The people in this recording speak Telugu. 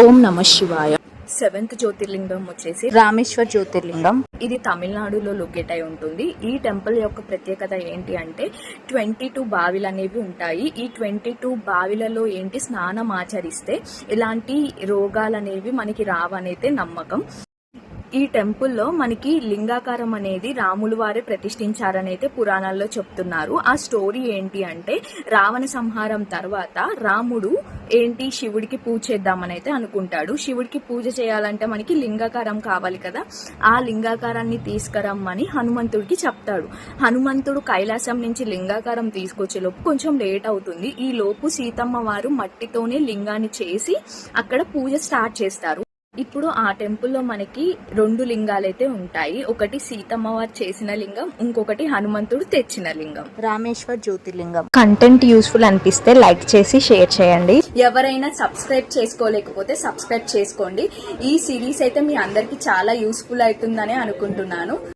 ఓం నమ శివాయ. సెవెంత్ జ్యోతిర్లింగం వచ్చేసి రామేశ్వర్ జ్యోతిర్లింగం. ఇది తమిళనాడులో లొకేట్ అయి ఉంటుంది. ఈ టెంపుల్ యొక్క ప్రత్యేకత ఏంటి అంటే 22 బావిలు అనేవి ఉంటాయి. ఈ 22 బావిలలో ఏంటి స్నానం ఆచరిస్తే ఎలాంటి రోగాలు అనేవి మనకి రావనైతే నమ్మకం. ఈ టెంపుల్లో మనకి లింగాకారం అనేది రాములు వారే ప్రతిష్ఠించారని అయితే పురాణాల్లో చెప్తున్నారు. ఆ స్టోరీ ఏంటి అంటే రావణ సంహారం తర్వాత రాముడు ఏంటి శివుడికి పూజ చేద్దామని అయితే అనుకుంటాడు. శివుడికి పూజ చేయాలంటే మనకి లింగాకారం కావాలి కదా, ఆ లింగాకారాన్ని తీసుకురమ్మని హనుమంతుడికి చెప్తాడు. హనుమంతుడు కైలాసం నుంచి లింగాకారం తీసుకొచ్చే లోపు కొంచెం లేట్ అవుతుంది. ఈ లోపు సీతమ్మ వారు మట్టితోనే లింగాన్ని చేసి అక్కడ పూజ స్టార్ట్ చేస్తారు. ఇప్పుడు ఆ టెంపుల్లో మనకి 2 లింగాలైతే ఉంటాయి. ఒకటి సీతమ్మ వారు చేసిన లింగం, ఇంకొకటి హనుమంతుడు తెచ్చిన లింగం. రామేశ్వర్ జ్యోతిర్లింగం. కంటెంట్ యూస్ఫుల్ అనిపిస్తే లైక్ చేసి షేర్ చేయండి. ఎవరైనా సబ్స్క్రైబ్ చేసుకోలేకపోతే సబ్స్క్రైబ్ చేసుకోండి. ఈ సిరీస్ అయితే మీ అందరికి చాలా యూస్ఫుల్ అవుతుందని అనుకుంటున్నాను.